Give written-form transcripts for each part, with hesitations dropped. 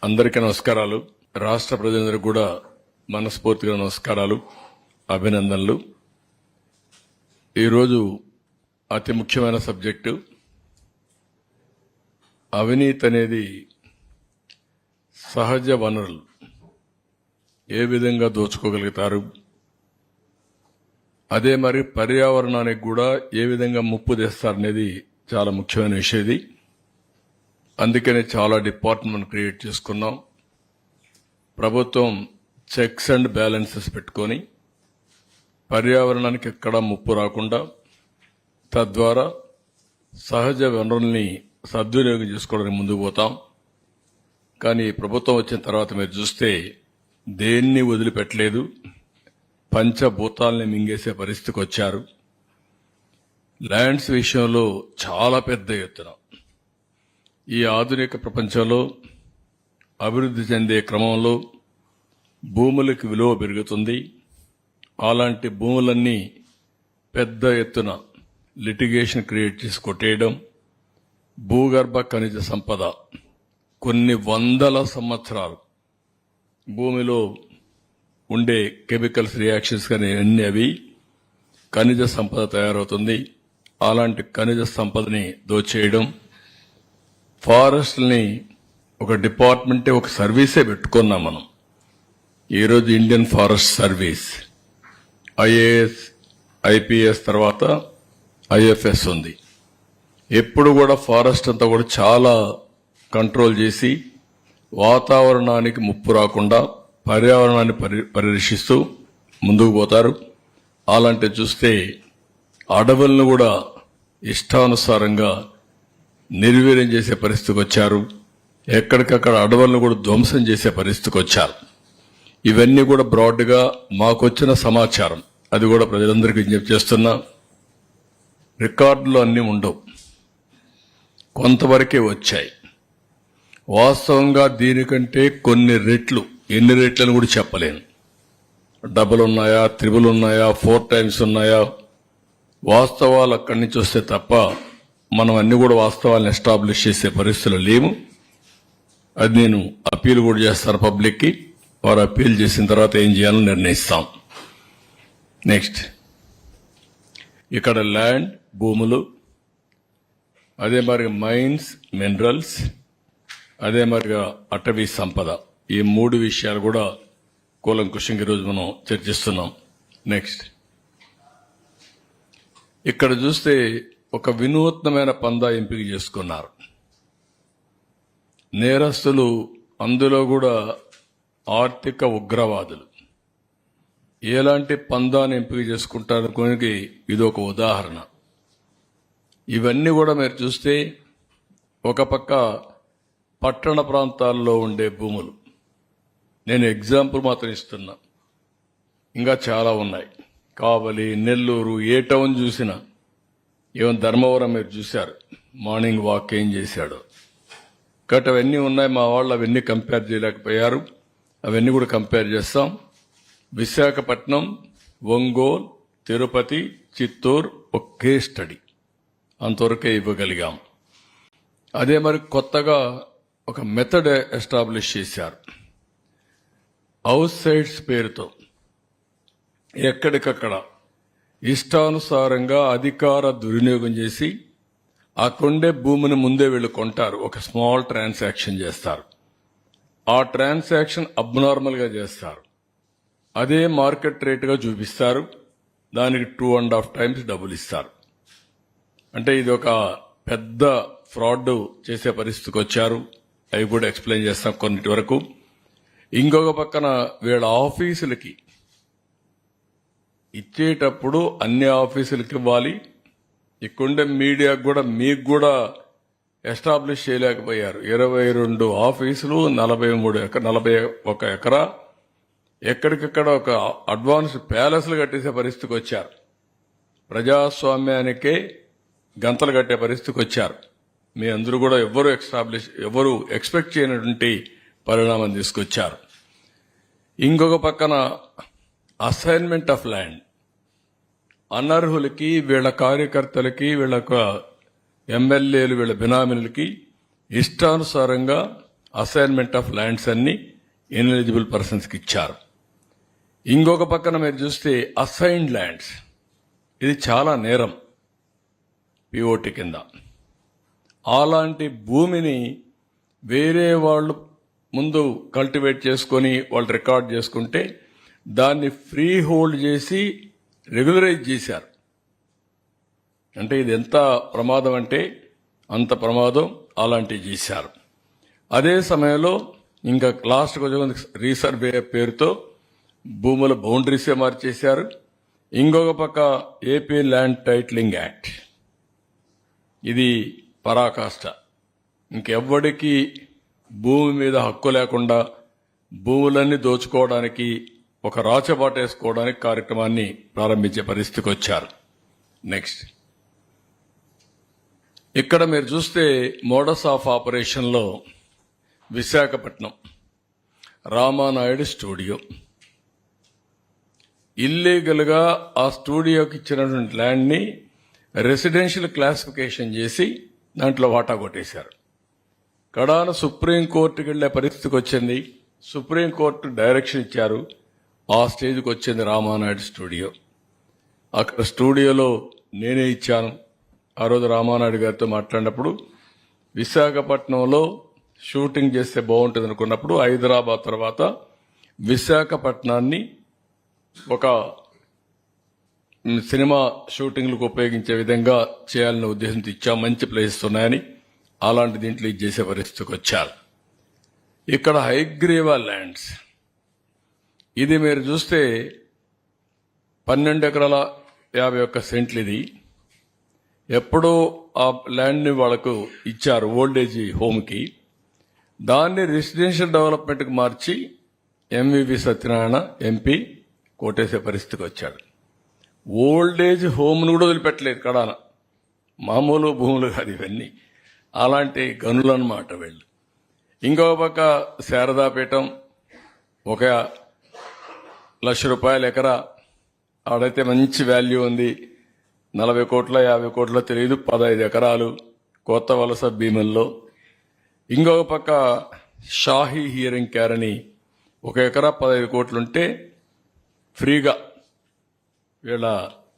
అందరికీ నమస్కారాలు. రాష్ట్ర ప్రజలందరికీ కూడా మనస్ఫూర్తిగా నమస్కారాలు, అభినందనలు. ఈరోజు అతి ముఖ్యమైన సబ్జెక్టు అవినీతి అనేది సహజ వనరులు ఏ విధంగా దోచుకోగలుగుతారు, అదే మరి పర్యావరణానికి కూడా ఏ విధంగా ముప్పు తెస్తారనేది చాలా ముఖ్యమైన విషయం ఇది. అందుకనే చాలా డిపార్ట్మెంట్ క్రియేట్ చేసుకున్నాం. ప్రభుత్వం చెక్స్ అండ్ బ్యాలెన్సెస్ పెట్టుకొని పర్యావరణానికి ఎక్కడా ముప్పు రాకుండా తద్వారా సహజ వనరుల్ని సద్వినియోగం చేసుకోవడానికి ముందుకు పోతాం. కానీ ప్రభుత్వం వచ్చిన తర్వాత మీరు చూస్తే దేన్ని వదిలిపెట్టలేదు, పంచభూతాల్ని మింగేసే పరిస్థితికి వచ్చారు. ల్యాండ్స్ విషయంలో చాలా పెద్ద ఎత్తున ఈ ఆధునిక ప్రపంచంలో అభివృద్ధి చెందే క్రమంలో భూములకు విలువ పెరుగుతుంది. అలాంటి భూములన్నీ పెద్ద ఎత్తున లిటిగేషన్ క్రియేట్ చేసి కొట్టేయడం, భూగర్భ ఖనిజ సంపద కొన్ని వందల సంవత్సరాలు భూమిలో ఉండే కెమికల్స్ రియాక్షన్స్ కానీ అన్ని అవి ఖనిజ సంపద తయారవుతుంది. అలాంటి ఖనిజ సంపదని దోచేయడం, ఫారెస్ట్ని ఒక డిపార్ట్మెంటే ఒక సర్వీసే పెట్టుకున్నాం మనం. ఈరోజు Indian forest service IAS IPS తర్వాత ఐఎఫ్ఎస్ ఉంది. ఎప్పుడు కూడా ఫారెస్ట్ అంతా కూడా చాలా కంట్రోల్ చేసి వాతావరణానికి ముప్పు రాకుండా పర్యావరణాన్ని పరిరక్షిస్తూ ముందుకు పోతారు. అలాంటి చూస్తే అడవులను కూడా ఇష్టానుసారంగా నిర్వీర్యం చేసే పరిస్థితికి వచ్చారు. ఎక్కడికక్కడ అడవులను కూడా ధ్వంసం చేసే పరిస్థితికి వచ్చారు. ఇవన్నీ కూడా బ్రాడ్గా మాకొచ్చిన సమాచారం, అది కూడా ప్రజలందరికీ విజ్ఞప్తి చేస్తున్నా. రికార్డులు అన్నీ ఉండవు, కొంతవరకే వచ్చాయి. వాస్తవంగా దీనికంటే కొన్ని రెట్లు, ఎన్ని రెట్లను కూడా చెప్పలేను. డబుల్ ఉన్నాయా, త్రిబుల్ ఉన్నాయా, 4 times ఉన్నాయా, వాస్తవాలు అక్కడి నుంచి వస్తే తప్ప మనం అన్ని కూడా వాస్తవాలను ఎస్టాబ్లిష్ చేసే పరిస్థితులు లేవు. అది నేను అప్పీల్ కూడా చేస్తాను పబ్లిక్కి. వారు అప్పీల్ చేసిన తర్వాత ఏం చేయాలో నిర్ణయిస్తాం. నెక్స్ట్, ఇక్కడ ల్యాండ్ భూములు, అదే మరి మైన్స్ మినరల్స్, అదే మరిగా అటవీ సంపద, ఈ 3 విషయాలు కూడా కూలంకుషంగా ఈరోజు మనం చర్చిస్తున్నాం. నెక్స్ట్, ఇక్కడ చూస్తే ఒక వినూత్నమైన పందా ఎంపిక చేసుకున్నారు నేరస్తులు. అందులో కూడా ఆర్థిక ఉగ్రవాదులు ఎలాంటి పందాన్ని ఎంపిక చేసుకుంటారు కొనికి ఇది ఒక ఉదాహరణ. ఇవన్నీ కూడా మీరు చూస్తే ఒక పక్క పట్టణ ప్రాంతాల్లో ఉండే భూములు, నేను ఎగ్జాంపుల్ మాత్రం ఇస్తున్నా, ఇంకా చాలా ఉన్నాయి. కావలి, నెల్లూరు, ఏ టౌన్ చూసినా, ఈవెన్ ధర్మవరం మీరు చూశారు, మార్నింగ్ వాక్ ఏం చేశాడు. కాబట్టి అవన్నీ ఉన్నాయి. మా వాళ్ళు అవన్నీ కంపేర్ చేయలేకపోయారు. అవన్నీ కూడా కంపేర్ చేస్తాం. విశాఖపట్నం, ఒంగోలు, తిరుపతి, చిత్తూరు ఒకే స్టడీ, అంతవరకే ఇవ్వగలిగాం. అదే మరి కొత్తగా ఒక మెథడ్ ఎస్టాబ్లిష్ చేశారు. హౌస్ సైట్స్ పేరుతో ఎక్కడికక్కడ ఇష్టానుసారంగా అధికార దుర్వినియోగం చేసి ఆ కొండే భూమిని ముందే వీళ్ళు కొంటారు. ఒక స్మాల్ ట్రాన్సాక్షన్ చేస్తారు. ఆ ట్రాన్సాక్షన్ అబ్నార్మల్ గా చేస్తారు. అదే మార్కెట్ రేటుగా చూపిస్తారు. దానికి 2.5 times డబ్బులు ఇస్తారు. అంటే ఇది ఒక పెద్ద ఫ్రాడ్ చేసే పరిస్థితికి వచ్చారు. అవి కూడా ఎక్స్ప్లెయిన్ చేస్తాం కొన్నిటి వరకు. ఇంకొక పక్కన వీళ్ళ ఆఫీసులకి ఇచ్చేటప్పుడు అన్ని ఆఫీసులకి ఇవ్వాలి. ఇక్కడుండే మీడియాకు కూడా మీకు కూడా ఎస్టాబ్లిష్ చేయలేకపోయారు. 22 ఆఫీసులు, 41 ఎకరా, ఎక్కడికక్కడ ఒక అడ్వాన్స్ ప్యాలెస్లు కట్టేసే పరిస్థితికి వచ్చారు. ప్రజాస్వామ్యానికే గంతలు కట్టే పరిస్థితికి వచ్చారు. మీ అందరూ కూడా ఎవరు ఎక్స్పెక్ట్ చేయనటువంటి పరిణామం తీసుకొచ్చారు. ఇంకొక పక్కన అసైన్మెంట్ ఆఫ్ ల్యాండ్, అనర్హులకి, వీళ్ళ కార్యకర్తలకి, వీళ్ళ ఎమ్మెల్యేలు, వీళ్ళ బినామీలకి ఇష్టానుసారంగా అసైన్మెంట్ ఆఫ్ ల్యాండ్స్ అన్ని ఇన్ఎలిజిబుల్ పర్సన్స్కి ఇచ్చారు. ఇంకొక పక్కన మీరు చూస్తే అసైన్డ్ ల్యాండ్స్, ఇది చాలా నేరం పిఓటి కింద. అలాంటి భూమిని వేరే వాళ్ళు ముందు కల్టివేట్ చేసుకొని వాళ్ళు రికార్డ్ చేసుకుంటే దాన్ని ఫ్రీ హోల్డ్ చేసి రెగ్యులరైజ్ చేశారు. అంటే ఇది ఎంత ప్రమాదం అంటే అంత ప్రమాదం, అలాంటివి చేశారు. అదే సమయంలో ఇంకా లాస్ట్కి వచ్చే రీసర్వే పేరుతో భూముల బౌండరీసే మార్చేశారు. ఇంకొక పక్క ఏపీ ల్యాండ్ టైటిలింగ్ యాక్ట్, ఇది పరాకాష్ట. ఇంకెవ్వడికి భూమి మీద హక్కు లేకుండా భూములన్నీ దోచుకోవడానికి, ఒక రాచబాటేసుకోవడానికి కార్యక్రమాన్ని ప్రారంభించే పరిస్థితికి వచ్చారు. నెక్స్ట్, ఇక్కడ మీరు చూస్తే మోడస్ ఆఫ్ ఆపరేషన్లో విశాఖపట్నం రామానాయుడు స్టూడియో, ఇల్లీగల్గా ఆ స్టూడియోకి ఇచ్చినటువంటి ల్యాండ్ని రెసిడెన్షియల్ క్లాసిఫికేషన్ చేసి దాంట్లో వాటా కొట్టేశారు. కడాన సుప్రీంకోర్టుకి వెళ్లే పరిస్థితికి వచ్చింది. సుప్రీంకోర్టు డైరెక్షన్ ఇచ్చారు. ఆ స్టేజ్కి వచ్చింది రామానాయుడు స్టూడియో. అక్కడ స్టూడియోలో నేనే ఇచ్చాను. ఆ రోజు రామానాయుడు గారితో మాట్లాడినప్పుడు విశాఖపట్నంలో షూటింగ్ చేస్తే బాగుంటుంది అనుకున్నప్పుడు హైదరాబాద్ తర్వాత విశాఖపట్నాన్ని ఒక సినిమా షూటింగ్లకు ఉపయోగించే విధంగా చేయాలనే ఉద్దేశంతో ఇచ్చాం. మంచి ప్లేసెస్ ఉన్నాయని అలాంటి దీంట్లో ఇది చేసే పరిస్థితికి వచ్చారు. ఇక్కడ హైగ్రీవా ల్యాండ్స్, ఇది మీరు చూస్తే 12 ఎకరాల 51 సెంట్లు. ఇది ఎప్పుడో ఆ ల్యాండ్ని వాళ్ళకు ఇచ్చారు ఓల్డేజ్ హోమ్కి. దాన్ని రెసిడెన్షియల్ డెవలప్మెంట్కి మార్చి ఎంవివి సత్యనారాయణ ఎంపీ కోటేసే పరిస్థితికి వచ్చాడు. ఓల్డేజ్ హోమ్ను కూడా వదిలిపెట్టలేదు కడాన. మామూలు భూములు కాదు ఇవన్నీ, అలాంటి గనులు అన్నమాట వీళ్ళు. ఇంకో పక్క శారదాపీఠం, 1,00,000 రూపాయల ఎకరా, ఆడైతే మంచి వాల్యూ ఉంది. 40 కోట్ల 50 కోట్ల తెలియదు, 15 ఎకరాలు కొత్త వలస భీముల్లో. ఇంకొక పక్క షాహీ హియరింగ్ కేర్ అని 1 ఎకరా 15 కోట్లుంటే ఫ్రీగా వీళ్ళ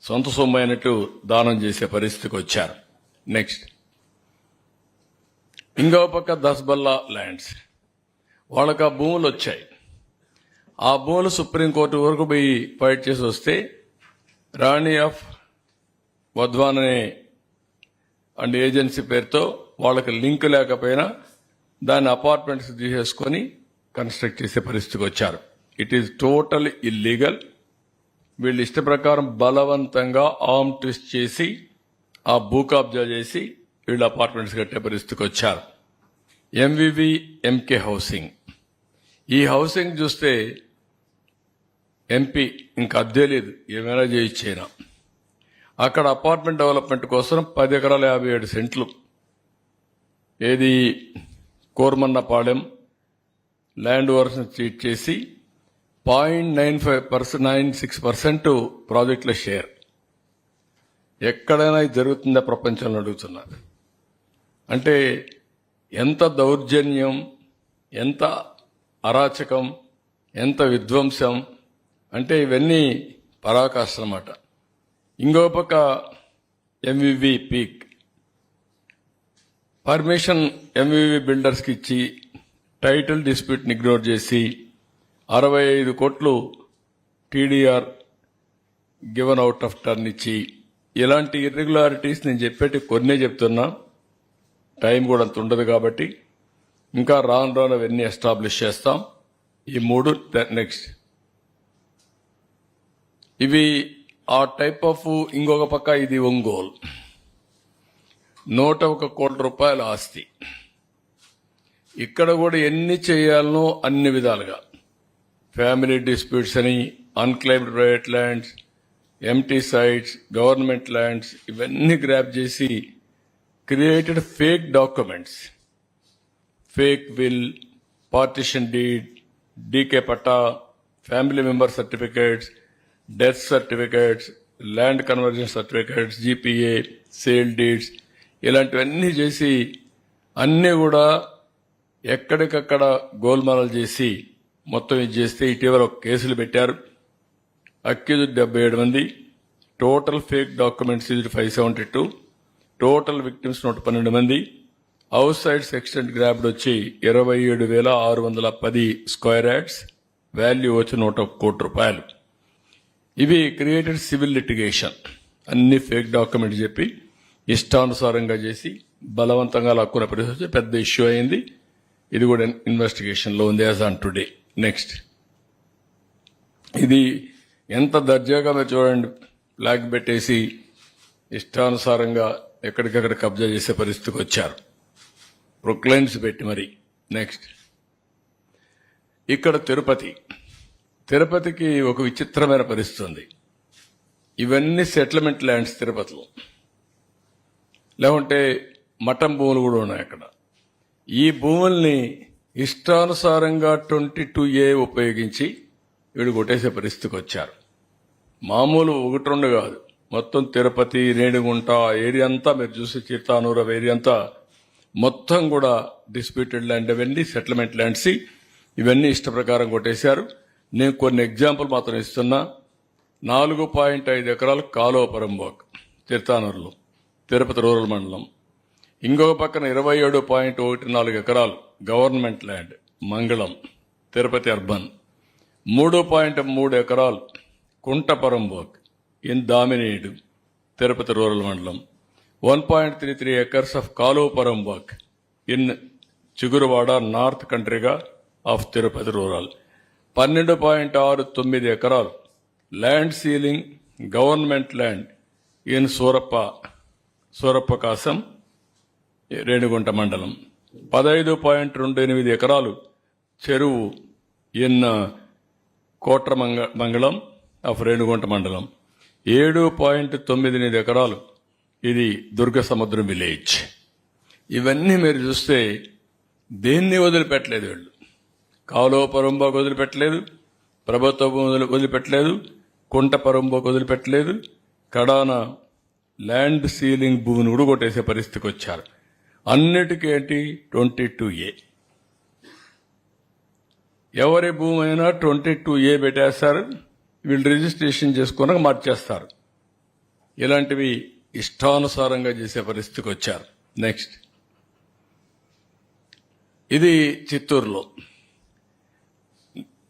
సొంత సొమ్ము అయినట్టు దానం చేసే పరిస్థితికి వచ్చారు. నెక్స్ట్, ఇంకో పక్క దస్బల్లా ల్యాండ్స్, వాళ్ళకి ఆ భూములు వచ్చాయి. ఆ భూములు సుప్రీంకోర్టు వరకు పోయి ఫైట్ చేసి వస్తే రాణి ఆఫ్ వధ్వాన్ అనే అండ్ ఏజెన్సీ పేరుతో వాళ్ళకి లింక్ లేకపోయినా దాన్ని అపార్ట్మెంట్స్ తీసేసుకొని కన్స్ట్రక్ట్ చేసే పరిస్థితికి వచ్చారు. It is total illegal. వీళ్ళు ఇష్ట ప్రకారం బలవంతంగా ఆర్మ్ ట్విస్ట్ చేసి ఆ భూ కబ్జా చేసి వీళ్ళు అపార్ట్మెంట్స్ కట్టే పరిస్థితికి వచ్చారు. ఎంవివి ఎంకే హౌసింగ్, ఈ హౌసింగ్ చూస్తే ఎంపీ ఇంకా అద్దె లేదు, ఏమైనా చేయించేనా. అక్కడ అపార్ట్మెంట్ డెవలప్మెంట్ కోసం 10 ఎకరాల 57 సెంట్లు, ఏది కోర్మన్నపాలెం ల్యాండ్ ఓవర్స్ని చీట్ చేసి 0.96% ప్రాజెక్టుల షేర్. ఎక్కడైనా ఇది జరుగుతుందా ప్రపంచంలో అడుగుతున్నారు. అంటే ఎంత దౌర్జన్యం, ఎంత అరాచకం, ఎంత విధ్వంసం అంటే ఇవన్నీ పరాకాష్ట అన్నమాట. ఇంకో పక్క ఎంవివి పీక్ పర్మిషన్ ఎంవివి బిల్డర్స్కి ఇచ్చి టైటిల్ డిస్ప్యూట్ని ఇగ్నోర్ చేసి 65 కోట్లు TDR given out of turn ఇచ్చి, ఇలాంటి ఇర్రెగ్యులారిటీస్ నేను చెప్పేటి కొన్నే చెప్తున్నా, టైం కూడా అంత ఉండదు కాబట్టి ఇంకా రాను రాను అవన్నీ ఎస్టాబ్లిష్ చేస్తాం. ఈ 3 నెక్స్ట్, ఇవి ఆ టైప్ ఆఫ్. ఇంకొక పక్క ఇది ఒంగోలు 101 కోట్ల రూపాయల ఆస్తి. ఇక్కడ కూడా ఎన్ని చేయాలనో అన్ని విధాలుగా ఫ్యామిలీ డిస్ప్యూట్స్ అని, unclaimed private lands, empty sites, government lands ఇవన్నీ గ్రాప్ చేసి created fake documents, fake will, partition deed, DK patta, family member certificates, death certificates, land conversion certificates, GPA, sale deeds ఇలాంటివన్నీ చేసి అన్నీ కూడా ఎక్కడికక్కడ గోల్మాలలు చేసి మొత్తం ఇది చేస్తే ఇటీవల ఒక కేసులు పెట్టారు. అక్యూజ్డ్ 77 మంది, టోటల్ ఫేక్ డాక్యుమెంట్స్ ఇది 572, టోటల్ విక్టిమ్స్ 112 మంది, అవుట్ సైడ్ ఎక్స్టెంట్ గ్రాబ్డ్ వచ్చి 27,610 స్క్వేర్ యార్డ్స్, వాల్యూ వచ్చి 101 కోటి రూపాయలు. ఇవి క్రియేటెడ్ సివిల్ లిటిగేషన్. అన్ని ఫేక్ డాక్యుమెంట్స్ చెప్పి ఇష్టానుసారంగా చేసి బలవంతంగా లాక్కున్న పరిస్థితి పెద్ద ఇష్యూ అయింది. ఇది కూడా ఇన్వెస్టిగేషన్ లో ఉంది యాజ్ ఆన్ టుడే. నెక్స్ట్, ఇది ఎంత దర్జాగా మీరు చూడండి, ఫ్లాగ్ పెట్టేసి ఇష్టానుసారంగా ఎక్కడికక్కడ కబ్జా చేసే పరిస్థితికి వచ్చారు, ప్రొక్లైన్స్ పెట్టి మరి. నెక్స్ట్, ఇక్కడ తిరుపతికి ఒక విచిత్రమైన పరిస్థితి ఉంది. ఇవన్నీ సెటిల్మెంట్ ల్యాండ్స్ తిరుపతిలో, లేకుంటే మఠం భూములు కూడా ఉన్నాయి అక్కడ. ఈ భూముల్ని ఇష్టానుసారంగా 22A ఉపయోగించి వీడు కొట్టేసే పరిస్థితికి వచ్చారు. మామూలు 1-2 కాదు, మొత్తం తిరుపతి, రేణిగుంట ఏరియా అంతా మీరు చూసి చిత్తానూరు ఏరియా అంతా మొత్తం కూడా డిస్ప్యూటెడ్ ల్యాండ్, అవన్నీ సెటిల్మెంట్ ల్యాండ్స్. ఇవన్నీ ఇష్ట ప్రకారం కొట్టేశారు. నేను కొన్ని ఎగ్జాంపుల్ మాత్రం ఇస్తున్నా. 4.5 ఎకరాలు కాలువపరంబోక్ చిత్తానూరులో, తిరుపతి రూరల్ మండలం. ఇంకొక పక్కన 27.14 ఎకరాలు గవర్నమెంట్ ల్యాండ్ మంగళం, తిరుపతి అర్బన్. 3.3 ఎకరాలు కుంటపరంబోక్ ఇన్ దామినేడు, తిరుపతి రూరల్ మండలం. 1.33 acres ఆఫ్ కాలువపరంబోక్ ఇన్ చిగురువాడ, నార్త్ కంట్రీగా ఆఫ్ తిరుపతి రూరల్. 12.69 ఎకరాలు land ceiling government land in Surappa Kasam, Renigunta మండలం. 15.28 ఎకరాలు చెరువు ఇన్ కోట్ర మంగళం ఆఫ్ రేణిగుంట మండలం. 7.98 ఎకరాలు ఇది దుర్గ సముద్రం విలేజ్. ఇవన్నీ మీరు చూస్తే దేన్ని వదిలిపెట్టలేదు వీళ్ళు. కాలువ పరంబోకు వదిలిపెట్టలేదు, ప్రభుత్వ భూములు వదిలిపెట్టలేదు, కుంట పరంబోకు వదిలిపెట్టలేదు, కడాన ల్యాండ్ సీలింగ్ భూమిని కూడా కొట్టేసే పరిస్థితికి వచ్చారు. అన్నిటికేంటి 22A. ఎవరి భూమి అయినా 22A పెట్టేస్తారు, వీళ్ళు రిజిస్ట్రేషన్ చేసుకున్నాక మార్చేస్తారు. ఇలాంటివి ఇష్టానుసారంగా చేసే పరిస్థితికి వచ్చారు. నెక్స్ట్, ఇది చిత్తూరులో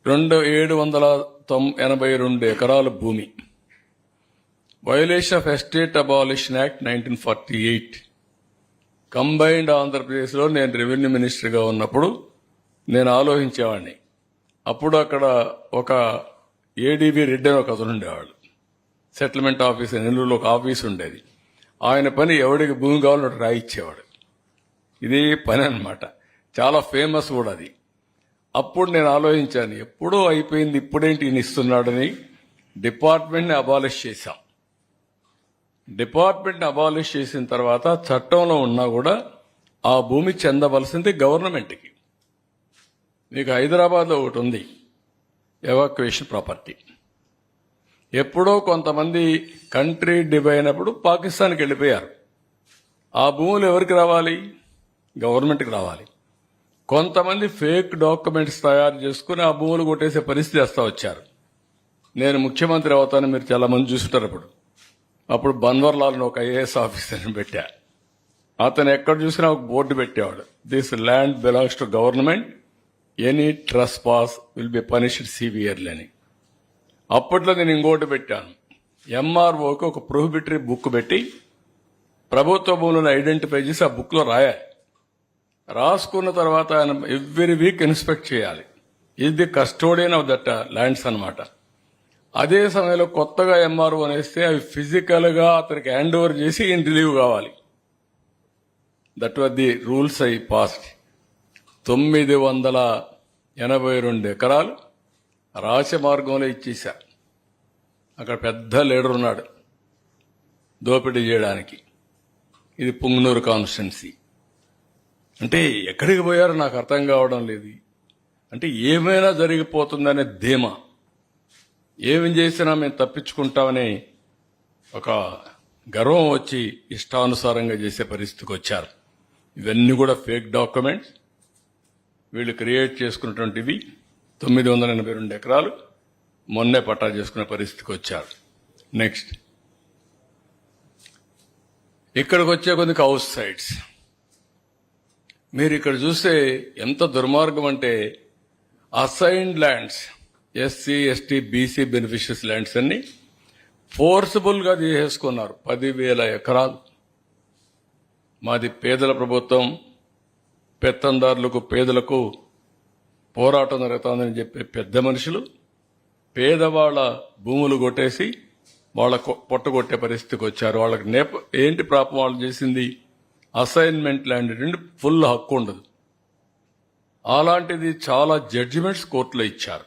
782 ఎకరాల భూమి. Violation of estate abolition act 1948. Combined ఆంధ్రప్రదేశ్లో నేను రెవెన్యూ మినిస్టర్గా ఉన్నప్పుడు నేను ఆలోచించేవాడిని. అప్పుడు అక్కడ ఒక ఏడీబీ రెడ్డి అని ఒక అతను ఉండేవాడు, సెటిల్మెంట్ ఆఫీస్ నెల్లూరులో ఒక ఆఫీస్ ఉండేది. ఆయన పని ఎవడికి భూమి కావాలో రాయిచ్చేవాడు. ఇది పని అన్నమాట, చాలా ఫేమస్ కూడా అది. అప్పుడు నేను ఆలోచించాను, ఎప్పుడో అయిపోయింది, ఇప్పుడేంటి ఈయన ఇస్తున్నాడని. డిపార్ట్మెంట్ని అబాలిష్ చేశాం. డిపార్ట్మెంట్ని అబాలిష్ చేసిన తర్వాత చట్టంలో ఉన్నా కూడా ఆ భూమి చెందవలసింది గవర్నమెంట్కి. మీకు హైదరాబాద్లో ఒకటి ఉంది, ఎవాక్యుయేషన్ ప్రాపర్టీ. ఎప్పుడో కొంతమంది కంట్రీ డివైడ్ అయినప్పుడు పాకిస్తాన్కి వెళ్ళిపోయారు. ఆ భూములు ఎవరికి రావాలి? గవర్నమెంట్కి రావాలి. కొంతమంది ఫేక్ డాక్యుమెంట్స్ తయారు చేసుకుని ఆ భూములు కొట్టేసే పరిస్థితి వస్తా వచ్చారు. నేను ముఖ్యమంత్రి అవుతాను, మీరు చాలా మంది చూస్తుంటారు. అప్పుడు బన్వర్లాల్ని ఒక ఐఏఎస్ ఆఫీసర్ని పెట్టా. అతను ఎక్కడ చూసినా ఒక బోర్డు పెట్టేవాడు, this land belongs to government, any trust pass will be punished severely అని. అప్పట్లో నేను ఇంకోటి పెట్టాను, ఎంఆర్ఓకి ఒక ప్రొహిబిటరీ బుక్ పెట్టి ప్రభుత్వ భూములను ఐడెంటిఫై చేసి ఆ బుక్లో రాయాలి. రాసుకున్న తర్వాత ఆయన ఎవ్రీ వీక్ ఇన్స్పెక్ట్ చేయాలి. ఇది the custodian of that lands అన్నమాట. అదే సమయంలో కొత్తగా ఎంఆర్ఓ అనేస్తే అవి ఫిజికల్ గా అతనికి హ్యాండ్ ఓవర్ చేసి ఈయన రిలీవ్ కావాలి. That was the rules I passed. 982 ఎకరాలు రాచమార్గంలో ఇచ్చేశారు. అక్కడ పెద్ద లీడర్ ఉన్నాడు దోపిడీ చేయడానికి. ఇది పుంగనూరు కాన్స్టిట్యున్సీ. అంటే ఎక్కడికి పోయారో నాకు అర్థం కావడం లేదు. అంటే ఏమైనా జరిగిపోతుందనే ధీమా, ఏమి చేసినా మేము తప్పించుకుంటామని ఒక గర్వం వచ్చి ఇష్టానుసారంగా చేసే పరిస్థితికి వచ్చారు. ఇవన్నీ కూడా ఫేక్ డాక్యుమెంట్స్. వీళ్ళు క్రియేట్ చేసుకున్నటువంటివి 982 ఎకరాలు మొన్నే పట్టా చేసుకునే పరిస్థితికి వచ్చారు. నెక్స్ట్ ఇక్కడికి వచ్చే కొన్ని హౌస్ సైట్స్ మీరు ఇక్కడ చూస్తే ఎంత దుర్మార్గం అంటే assigned lands SC ST BC beneficiaries lands అన్ని ఫోర్సిబుల్ గా తీసేసుకున్నారు. 10,000 ఎకరాలు. మాది పేదల ప్రభుత్వం, పెత్తందారులకు పేదలకు పోరాటం జరుగుతుందని చెప్పే పెద్ద మనుషులు పేదవాళ్ల భూములు కొట్టేసి వాళ్ళ పొట్టగొట్టే పరిస్థితికి వచ్చారు. వాళ్ళకి ఏంటి పాపం వాళ్ళు చేసింది? అసైన్మెంట్ ల్యాండ్ నుండి ఫుల్ హక్కు ఉండదు. అలాంటిది చాలా జడ్జిమెంట్స్ కోర్టులో ఇచ్చారు.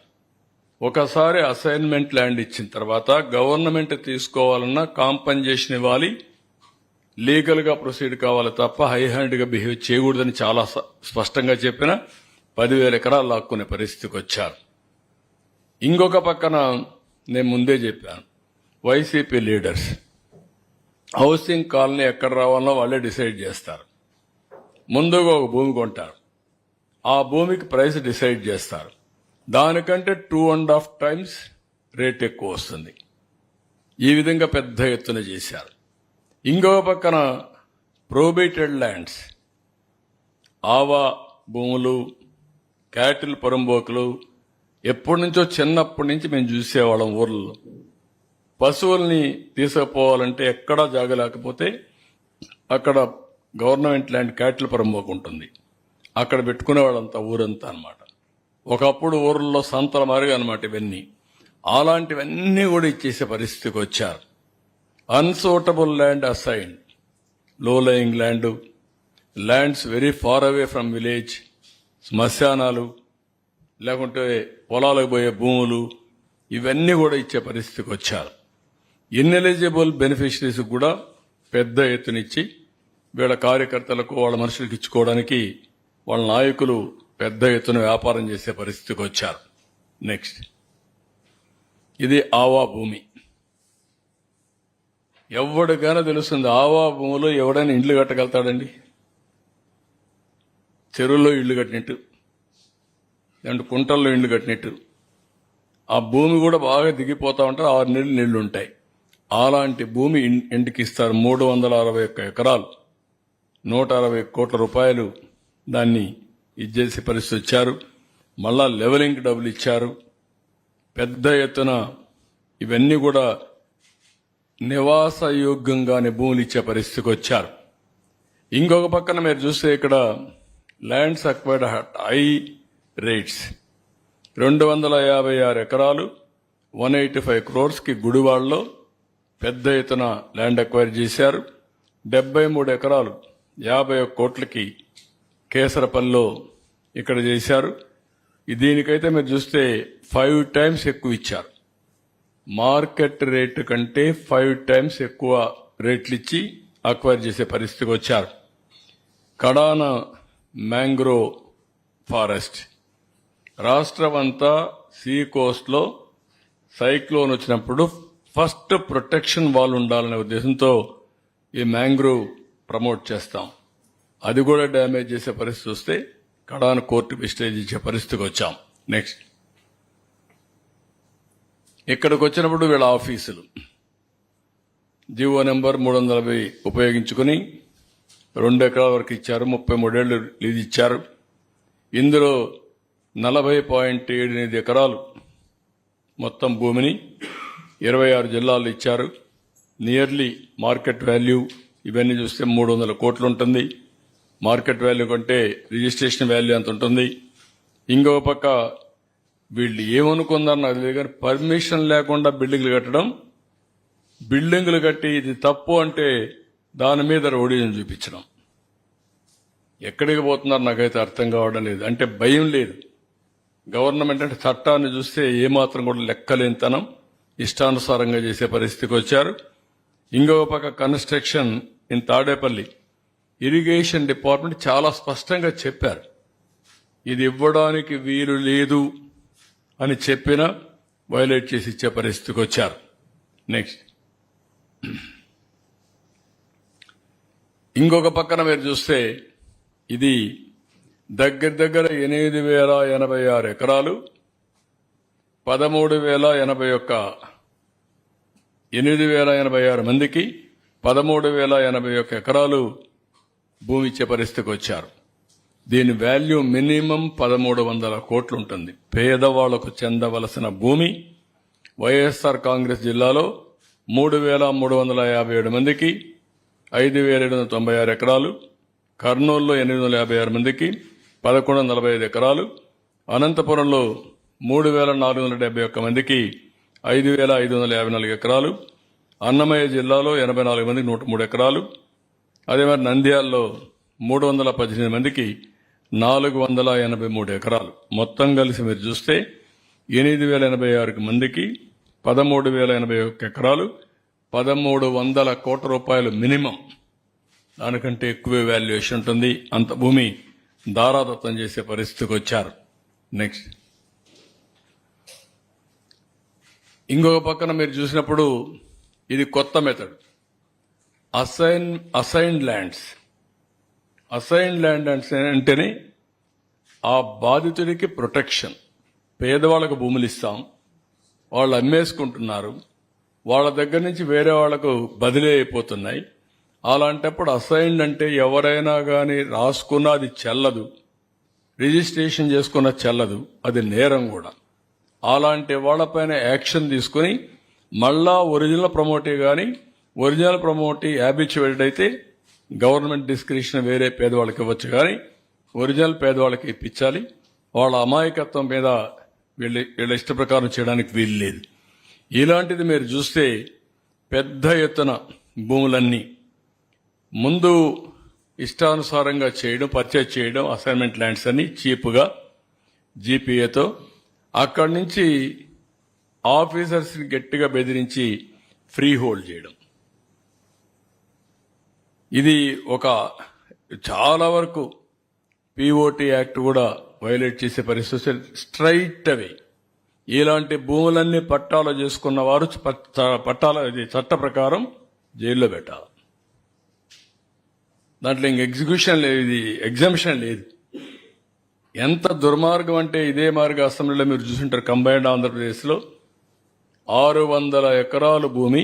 ఒకసారి అసైన్మెంట్ ల్యాండ్ ఇచ్చిన తర్వాత గవర్నమెంట్ తీసుకోవాలన్నా కాంపన్సేషన్ ఇవ్వాలి, లీగల్ గా ప్రొసీడ్ కావాలి తప్ప హై హ్యాండ్ గా బిహేవ్ చేయకూడదని చాలా స్పష్టంగా చెప్పిన 10,000 ఎకరాలు లాక్కునే పరిస్థితికి వచ్చారు. ఇంకొక పక్కన నేను ముందే చెప్పాను, వైసీపీ లీడర్స్ హౌసింగ్ కాలనీ ఎక్కడ రావాలో వాళ్ళే డిసైడ్ చేస్తారు. ముందుగా ఒక భూమి కొంటారు, ఆ భూమికి ప్రైస్ డిసైడ్ చేస్తారు. దానికంటే 2.5 times రేట్ ఎక్కువ వస్తుంది. ఈ విధంగా పెద్ద ఎత్తున చేశారు. ఇంకో పక్కన ప్రొహిబిటెడ్ ల్యాండ్స్, ఆవా భూములు, క్యాటిల్ పొరంబోకులు ఎప్పటి నుంచో చిన్నప్పటి నుంచి మేము చూసేవాళ్ళం. ఊర్లలో పశువుల్ని తీసుకుపోవాలంటే ఎక్కడా జాగలేకపోతే అక్కడ గవర్నమెంట్ ల్యాండ్ క్యాటిల్ పొరంబోకు ఉంటుంది, అక్కడ పెట్టుకునేవాళ్ళంతా ఊరంతా అన్నమాట. ఒకప్పుడు ఊర్లలో సంతల మారిగా అనమాట ఇవన్నీ. అలాంటివన్నీ కూడా ఇచ్చేసే పరిస్థితికి వచ్చారు. Unsuitable land assigned, low lying land, lands very far away from village, శ్మశానాలు లేకుంటే పొలాలకు పోయే భూములు, ఇవన్నీ కూడా ఇచ్చే పరిస్థితికి వచ్చారు. ఇన్ఎలిజిబుల్ బెనిఫిషరీస్ కూడా పెద్ద ఎత్తునిచ్చి వీళ్ళ కార్యకర్తలకు వాళ్ళ మనుషులకు ఇచ్చుకోవడానికి వాళ్ళ నాయకులు పెద్ద ఎత్తున వ్యాపారం చేసే పరిస్థితికి వచ్చారు. నెక్స్ట్ ఇది ఆవా భూమి. ఎవరికైనా తెలుస్తుంది ఆవా భూమిలో ఎవడైనా ఇండ్లు కట్టగలుగుతాడండి? చెరువుల్లో ఇళ్లు కట్టినట్టు, లేదంటే కుంటల్లో ఇళ్లు కట్టినట్టు. ఆ భూమి కూడా బాగా దిగిపోతా ఉంటారు, 6 నెలలు నీళ్లు ఉంటాయి. అలాంటి భూమి ఇంటికి ఇస్తారు. 361 ఎకరాలు, 160 కోట్ల రూపాయలు దాన్ని ఇచ్చేసే పరిస్థితి వచ్చారు. మళ్ళా లెవెలింగ్ డబ్బులు ఇచ్చారు. పెద్ద ఎత్తున ఇవన్నీ కూడా నివాసయోగ్యంగానే భూములు ఇచ్చే పరిస్థితికి వచ్చారు. ఇంకొక పక్కన మీరు చూస్తే ఇక్కడ lands acquired at high rates 256 ఎకరాలు 185 crores కి గుడివాడలో పెద్ద ఎత్తున ల్యాండ్ అక్వైర్ చేశారు. 73 ఎకరాలు 51 కోట్లకి కేసరపల్లిలో ఇక్కడ చేశారు. దీనికైతే మీరు చూస్తే 5 times ఎక్కువ ఇచ్చారు. మార్కెట్ రేటు కంటే 5 times ఎక్కువ రేట్లు ఇచ్చి అక్వైర్ చేసే పరిస్థితికి వచ్చారు. కడాన మ్యాంగ్రోవ్ ఫారెస్ట్, రాష్ట్రం అంతా సీ కోస్ట్ లో సైక్లోన్ వచ్చినప్పుడు ఫస్ట్ ప్రొటెక్షన్ వాల్ ఉండాలనే ఉద్దేశంతో ఈ మ్యాంగ్రోవ్ ప్రమోట్ చేస్తాం. అది కూడా డ్యామేజ్ చేసే పరిస్థితి వస్తే కడాన కోర్టు విస్టేజ్ ఇచ్చే పరిస్థితికి వచ్చాం. నెక్స్ట్ ఇక్కడికి వచ్చినప్పుడు వీళ్ళ ఆఫీసులు జీవో నెంబర్ 340 ఉపయోగించుకుని 2 ఎకరాల వరకు ఇచ్చారు. 33 ఏళ్లు లీజ్ ఇచ్చారు. ఇందులో 40.78 ఎకరాలు మొత్తం భూమిని 26 జిల్లాల్లో ఇచ్చారు. నియర్లీ మార్కెట్ వాల్యూ ఇవన్నీ చూస్తే 300 కోట్లు ఉంటుంది. మార్కెట్ వాల్యూ కంటే రిజిస్ట్రేషన్ వాల్యూ అంత ఉంటుంది. ఇంకో పక్క వీళ్ళు ఏమనుకుందారు నాకు తెలియదు కానీ పర్మిషన్ లేకుండా బిల్డింగ్లు కట్టడం, బిల్డింగ్లు కట్టి ఇది తప్పు అంటే దాని మీద రౌడీజం చూపించడం. ఎక్కడికి పోతున్నారు నాకైతే అర్థం కావడం లేదు. అంటే భయం లేదు. గవర్నమెంట్ అంటే చట్టాన్ని చూస్తే ఏమాత్రం కూడా లెక్కలేనితనం, ఇష్టానుసారంగా చేసే పరిస్థితికి వచ్చారు. ఇంకొక పక్క construction in Tadepalli irrigation department చాలా స్పష్టంగా చెప్పారు, ఇది ఇవ్వడానికి వీలు లేదు అని చెప్పినా వైలేట్ చేసి ఇచ్చే పరిస్థితికి వచ్చారు. నెక్స్ట్ ఇంకొక పక్కన మీరు చూస్తే ఇది దగ్గర 8,086 ఎకరాలు 8,086 మందికి 13,081 ఎకరాలు భూమి ఇచ్చే పరిస్థితికి వచ్చారు. దీని వాల్యూ మినిమం 1,300 కోట్లు ఉంటుంది. పేదవాళ్లకు చెందవలసిన భూమి వైఎస్ఆర్ కాంగ్రెస్ జిల్లాలో 3,357 మందికి 5,796 ఎకరాలు, కర్నూలులో 856 మందికి 1,145 ఎకరాలు, అనంతపురంలో 3,471 మందికి 5,554 ఎకరాలు, అన్నమయ్య జిల్లాలో 84 మందికి 103 ఎకరాలు, అదే మరి నంద్యాలలో 318 మందికి 483 ఎకరాలు. మొత్తం కలిసి మీరు చూస్తే 8,086 మందికి 13,081 ఎకరాలు, 1,300 కోట్ల రూపాయలు మినిమం. దానికంటే ఎక్కువే వాల్యుయేషన్ ఉంటుంది. అంత భూమి దారాదత్తం చేసే పరిస్థితికి వచ్చారు. నెక్స్ట్, ఇంకొక పక్కన మీరు చూసినప్పుడు ఇది కొత్త method, assigned lands. Assigned land అంటేనే ఆ బాధితుడికి ప్రొటెక్షన్. పేదవాళ్లకు భూములు ఇస్తాం, వాళ్ళు అమ్మేసుకుంటున్నారు, వాళ్ళ దగ్గర నుంచి వేరే వాళ్లకు బదిలీ అయిపోతున్నాయి. అలాంటప్పుడు అసైన్డ్ అంటే ఎవరైనా కానీ రాసుకున్నా అది చెల్లదు, రిజిస్ట్రేషన్ చేసుకున్న చెల్లదు, అది నేరం కూడా. అలాంటి వాళ్లపైన యాక్షన్ తీసుకుని మళ్ళా ఒరిజినల్ ప్రమోటీ కానీ ఒరిజినల్ ప్రమోటీ హ్యాబిచ్యువేటెడ్ అయితే గవర్నమెంట్ డిస్క్రిప్షన్ వేరే పేదవాళ్ళకి ఇవ్వచ్చు, కానీ ఒరిజినల్ పేదవాళ్ళకి ఇప్పించాలి. వాళ్ళ అమాయకత్వం మీద వీళ్ళ ఇష్ట ప్రకారం చేయడానికి వీలు లేదు. ఇలాంటిది మీరు చూస్తే పెద్ద ఎత్తున భూములన్నీ ముందు ఇష్టానుసారంగా చేయడం, పర్చేజ్ చేయడం, అసైన్మెంట్ ల్యాండ్స్ అని చీప్గా జీపీఏతో, అక్కడి నుంచి ఆఫీసర్స్ని గట్టిగా బెదిరించి ఫ్రీ హోల్డ్ చేయడం. ఇది ఒక చాలా వరకు పిఓటి యాక్ట్ కూడా వైలేట్ చేసే పరిస్థితి. స్ట్రైట్ అవే ఇలాంటి భూములన్నీ పట్టాలు చేసుకున్న వారు చట్ట ప్రకారం జైల్లో పెట్టాలి. దాంట్లో ఇంక ఎగ్జిక్యూషన్ లేదు, ఇది ఎగ్జంప్షన్ లేదు. ఎంత దుర్మార్గం అంటే ఇదే మార్గ అసెంబ్లీలో మీరు చూసుంటారు. కంబైన్డ్ ఆంధ్రప్రదేశ్లో 600 ఎకరాలు భూమి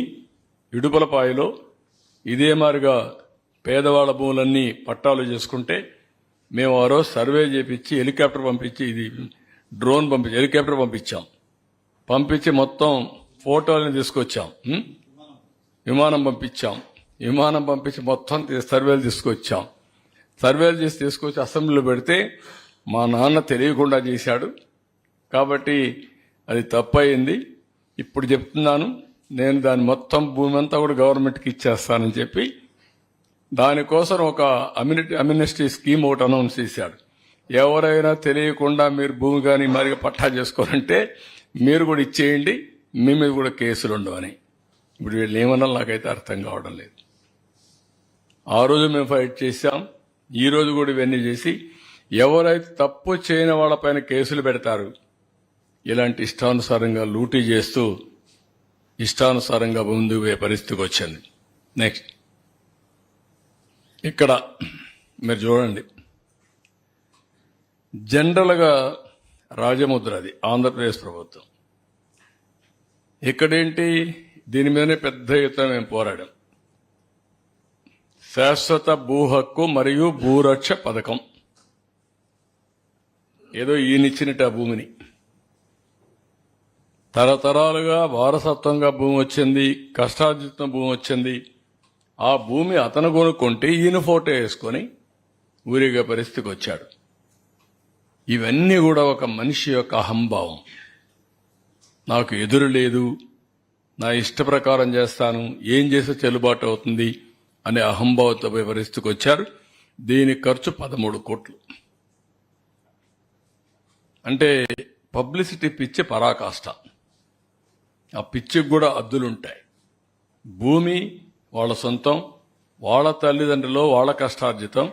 ఇడుపులపాయలో ఇదే మారిగా పేదవాళ్ల భూములన్నీ పట్టాలు చేసుకుంటే మేము ఆ రోజు సర్వే చేపించి హెలికాప్టర్ పంపించి, ఇది డ్రోన్ పంపించి హెలికాప్టర్ పంపించి మొత్తం ఫోటోలను తీసుకొచ్చాం. విమానం పంపించి మొత్తం సర్వేలు తీసుకొచ్చాం. సర్వేలు చేసి తీసుకొచ్చి అసెంబ్లీలో పెడితే మా నాన్న తెలియకుండా చేశాడు కాబట్టి అది తప్పయింది. ఇప్పుడు చెప్తున్నాను, నేను దాని మొత్తం భూమి అంతా కూడా గవర్నమెంట్కి ఇచ్చేస్తానని చెప్పి దానికోసం ఒక అమ్యూనిటీ స్కీమ్ ఒకటి అనౌన్స్ చేశాడు. ఎవరైనా తెలియకుండా మీరు భూమి కానీ మరి పట్టా చేసుకోవాలంటే మీరు కూడా ఇచ్చేయండి, మీ మీద కూడా కేసులు ఉండవని. ఇప్పుడు వీళ్ళు ఏమన్నా నాకైతే అర్థం కావడం లేదు. ఆ రోజు మేము ఫైట్ చేశాం, ఈ రోజు కూడా ఇవన్నీ చేసి ఎవరైతే తప్పు చేయని వాళ్ళపైన కేసులు పెడతారు. ఇలాంటి ఇష్టానుసారంగా లూటీ చేస్తూ ఇష్టానుసారంగా ముందుకు పోయే పరిస్థితికి వచ్చింది. నెక్స్ట్, ఇక్కడ మీరు చూడండి, జనరల్గా రాజముద్ర అది ఆంధ్రప్రదేశ్ ప్రభుత్వం. ఇక్కడేంటి, దీని మీదనే పెద్ద ఎత్తున మేము పోరాడాం. శాశ్వత భూ హక్కు మరియు భూరక్ష పథకం. ఏదో ఈయనిచ్చినట్టు ఆ భూమిని తరతరాలుగా వారసత్వంగా భూమి వచ్చింది, కష్టార్జితం భూమి వచ్చింది. ఆ భూమి అతను కొనుక్కుంటే ఈయన ఫోటో వేసుకొని ఊరిగే పరిస్థితికి వచ్చాడు. ఇవన్నీ కూడా ఒక మనిషి యొక్క అహంభావం. నాకు ఎదురు లేదు, నా ఇష్ట ప్రకారం చేస్తాను, ఏం చేస్తే చెల్లుబాటు అవుతుంది అనే అహంభావంతో పోయే పరిస్థితికి వచ్చారు. దీని ఖర్చు 13 కోట్లు. అంటే పబ్లిసిటీ పిచ్చి పరాకాష్ట. ఆ పిచ్చికి కూడా అద్దులుంటాయి. భూమి వాళ్ళ సొంతం, వాళ్ళ తల్లిదండ్రులు, వాళ్ళ కష్టార్జితం,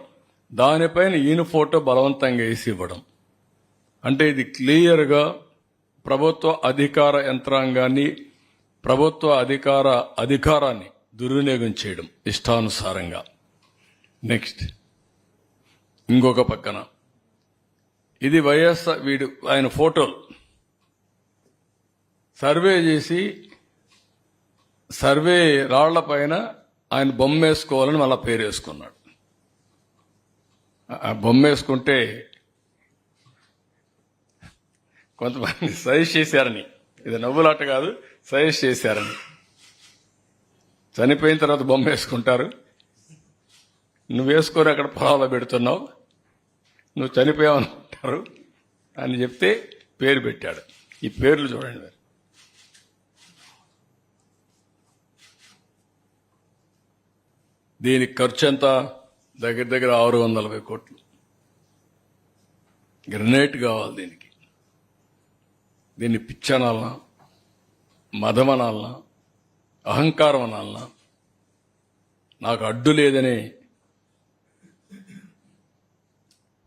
దానిపైన ఈయన ఫోటో బలవంతంగా వేసి ఇవ్వడం. అంటే ఇది క్లియర్గా ప్రభుత్వ అధికార యంత్రాంగాన్ని, ప్రభుత్వ అధికారాన్ని దుర్వినియోగం చేయడం ఇష్టానుసారంగా. నెక్స్ట్, ఇంకొక పక్కన ఇది వైఎస్ఆర్ ఆయన ఫోటోలు సర్వే చేసి సర్వే రాళ్ల పైన ఆయన బొమ్మ వేసుకోవాలని మళ్ళా పేరు వేసుకున్నాడు. ఆ బొమ్మ వేసుకుంటే కొంతమంది సజెస్ట్ చేశారని, ఇది నవ్వులాట కాదు, సజెస్ట్ చేశారని. చనిపోయిన తర్వాత బొమ్మ వేసుకుంటారు, నువ్వు వేసుకొని అక్కడ పొలాల్లో పెడుతున్నావు, నువ్వు చనిపోయావనుకుంటారు అని చెప్తే పేరు పెట్టాడు. ఈ పేర్లు చూడండి మరి. దీనికి ఖర్చు ఎంత? దగ్గర దగ్గర 640 కోట్లు. గ్రనేట్ కావాలి దీనికి. దీన్ని పిచ్చనాలనా, మదమనాలనా, అహంకారం అనాలనా, నాకు అడ్డు లేదనే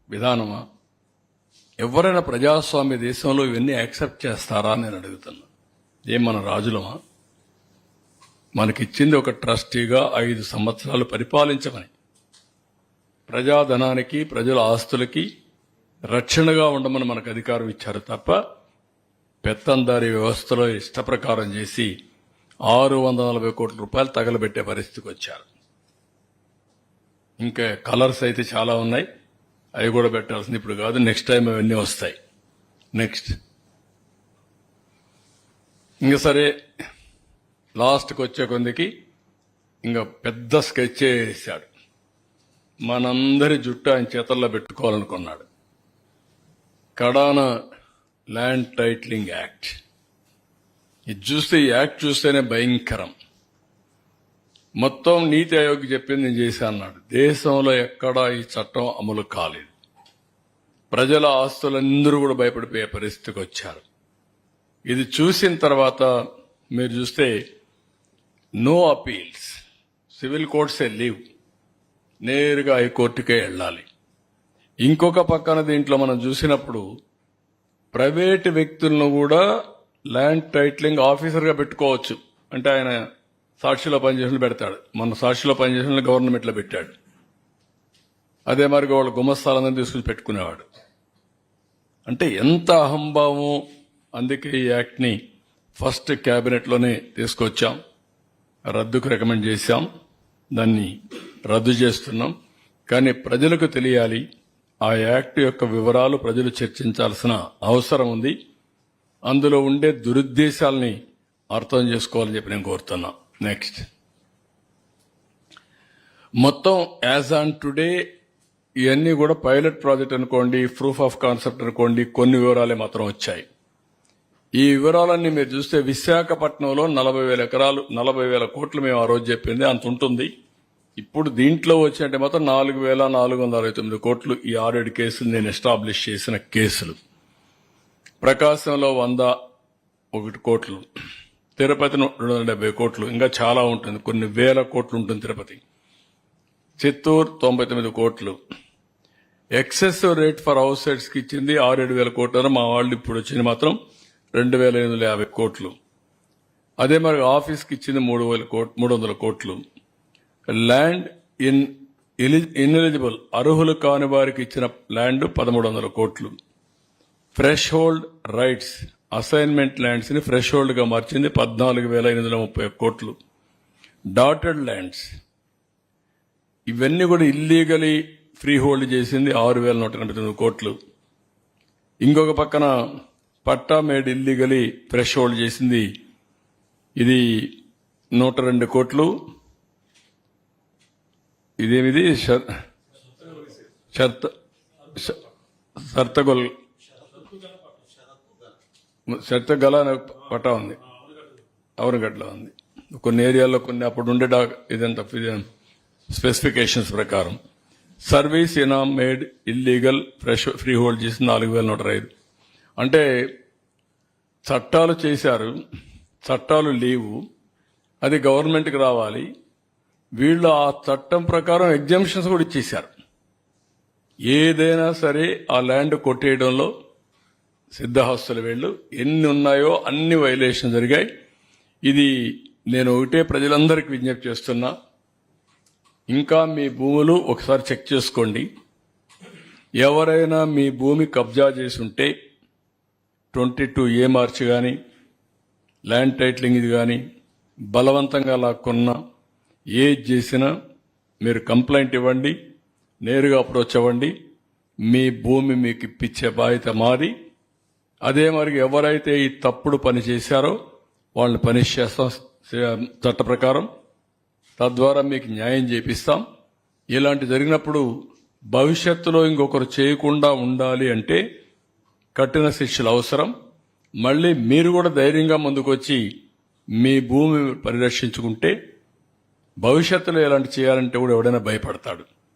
విధానమా? ఎవరైనా ప్రజాస్వామ్య దేశంలో ఇవన్నీ యాక్సెప్ట్ చేస్తారా అని నేను అడుగుతున్నా. ఏం మన రాజులమా? మనకిచ్చింది ఒక ట్రస్టీగా 5 సంవత్సరాలు పరిపాలించమని, ప్రజాధనానికి ప్రజల ఆస్తులకి రక్షణగా ఉండమని మనకు అధికారం ఇచ్చారు తప్ప పెత్తందారీ వ్యవస్థలో ఇష్టప్రకారం చేసి 640 కోట్ల రూపాయలు తగలబెట్టే పరిస్థితికి వచ్చారు. ఇంకా కలర్స్ అయితే చాలా ఉన్నాయి, అవి కూడా పెట్టాల్సింది ఇప్పుడు కాదు, నెక్స్ట్ టైం అవన్నీ వస్తాయి. నెక్స్ట్ ఇంకా సరే, లాస్ట్కి వచ్చే కొందికి ఇంకా పెద్ద స్కెచ్ వేశాడు. మనందరి జుట్టు ఆయన చేతల్లో పెట్టుకోవాలనుకున్నాడు. కడాన ల్యాండ్ టైటిలింగ్ యాక్ట్. ఇది చూస్తే, ఈ యాక్ట్ చూస్తేనే భయంకరం. మొత్తం నీతి ఆయోగ్ చెప్పింది నేను చేశా అన్నాడు. దేశంలో ఎక్కడా ఈ చట్టం అమలు కాలేదు. ప్రజల ఆస్తులందరూ కూడా భయపడిపోయే పరిస్థితికి వచ్చారు. ఇది చూసిన తర్వాత మీరు చూస్తే నో అపీల్స్, సివిల్ కోర్ట్సే లీవ్, నేరుగా హైకోర్టుకే వెళ్ళాలి. ఇంకొక పక్కన దీంట్లో మనం చూసినప్పుడు ప్రైవేటు వ్యక్తులను కూడా ల్యాండ్ టైటిలింగ్ ఆఫీసర్గా పెట్టుకోవచ్చు. అంటే ఆయన సాక్షిలో పనిచేసిన పెడతాడు. మన సాక్షిలో పనిచేసిన గవర్నమెంట్లో పెట్టాడు. అదే మరి వాళ్ళ గుమస్తాలందరినీ తీసుకుని పెట్టుకునేవాడు. అంటే ఎంత అహంభావం. అందుకే ఈ యాక్ట్ని ఫస్ట్ క్యాబినెట్లోనే తీసుకొచ్చాం, రద్దుకు రికమెండ్ చేశాం, దాన్ని రద్దు చేస్తున్నాం. కానీ ప్రజలకు తెలియాలి, ఆ యాక్ట్ యొక్క వివరాలు ప్రజలు చర్చించాల్సిన అవసరం ఉంది. అందులో ఉండే దురుద్దేశాలని అర్థం చేసుకోవాలని చెప్పి నేను కోరుతున్నా. నెక్స్ట్, మొత్తం యాజ్ ఆన్ టుడే ఇవన్నీ కూడా పైలట్ ప్రాజెక్ట్ అనుకోండి, ప్రూఫ్ ఆఫ్ కాన్సెప్ట్ అనుకోండి, కొన్ని వివరాలే మాత్రం వచ్చాయి. ఈ వివరాలన్నీ మీరు చూస్తే విశాఖపట్నంలో 40,000 ఎకరాలు, 40,000 కోట్లు మేము ఆ రోజు చెప్పింది అంత ఉంటుంది. ఇప్పుడు దీంట్లో వచ్చినట్టే మాత్రం 4,469 కోట్లు. ఈ 6 కేసులు నేను ఎస్టాబ్లిష్ చేసిన కేసులు. ప్రకాశంలో 101 కోట్లు, తిరుపతి 270 కోట్లు, ఇంకా చాలా ఉంటుంది, కొన్ని వేల కోట్లు ఉంటుంది తిరుపతి. చిత్తూరు 99 కోట్లు. Excessive rate for house sites కి ఇచ్చింది 6,000 కోట్లు. మా వాళ్ళు ఇప్పుడు వచ్చింది మాత్రం 2,850 కోట్లు. అదే మరి ఆఫీస్కి ఇచ్చింది 300 కోట్లు. ల్యాండ్ ఇన్ఎలిజిబుల్, అర్హులు కాని వారికి ఇచ్చిన ల్యాండ్ 1,300 కోట్లు. Fresh hold rights, assignment lands ని ఫ్రెష్ హోల్డ్ గా మార్చింది 14,830 కోట్లు. డాటెడ్ ల్యాండ్స్, ఇవన్నీ కూడా ఇల్లీగలీ ఫ్రీ హోల్డ్ చేసింది 6,189 కోట్లు. ఇంకొక పక్కన పట్టా మేడ్ ఇల్లీగలీ ఫ్రెష్ హోల్డ్ చేసింది ఇది 102 కోట్లు. ఇదేమిది షర్తగల పట్టా ఉంది, అవనగడ్డలో ఉంది. కొన్ని ఏరియాల్లో కొన్ని అప్పుడు ఉండే ఇదంతా స్పెసిఫికేషన్స్ ప్రకారం. సర్వీస్ ఇనామ్ మేడ్ ఇల్లీగల్ ఫ్రీ హోల్డ్ చేసి 4,105. అంటే చట్టాలు చేశారు, చట్టాలు లేవు, అది గవర్నమెంట్కి రావాలి. వీళ్ళు ఆ చట్టం ప్రకారం ఎగ్జామ్షన్స్ కూడా ఇచ్చేశారు. ఏదైనా సరే ఆ ల్యాండ్ కొట్టేయడంలో సిద్ధహస్తులు వీళ్ళు ఎన్ని ఉన్నాయో అన్ని వైలేషన్ జరిగాయి. ఇది నేను ఒకటే ప్రజలందరికీ విజ్ఞప్తి చేస్తున్నా, ఇంకా మీ భూములు ఒకసారి చెక్ చేసుకోండి. ఎవరైనా మీ భూమి కబ్జా చేసి ఉంటే 22A మార్చి కానీ ల్యాండ్ టైటిలింగ్ ఇది కానీ బలవంతంగా లాక్కున్నా ఏది చేసినా మీరు కంప్లైంట్ ఇవ్వండి, నేరుగా అప్రోచ్ అవ్వండి. మీ భూమి మీకు ఇప్పించే బాధ్యత మాది. అదే మరి ఎవరైతే ఈ తప్పుడు పని చేశారో వాళ్ళని పనిష్ చేస్తాం చట్ట ప్రకారం. తద్వారా మీకు న్యాయం చేపిస్తాం. ఇలాంటి జరిగినప్పుడు భవిష్యత్తులో ఇంకొకరు చేయకుండా ఉండాలి అంటే కఠిన శిక్షలు అవసరం. మళ్ళీ మీరు కూడా ధైర్యంగా ముందుకొచ్చి మీ భూమి పరిరక్షించుకుంటే భవిష్యత్తులో ఎలాంటి చేయాలంటే కూడా ఎవడైనా భయపడతాడు.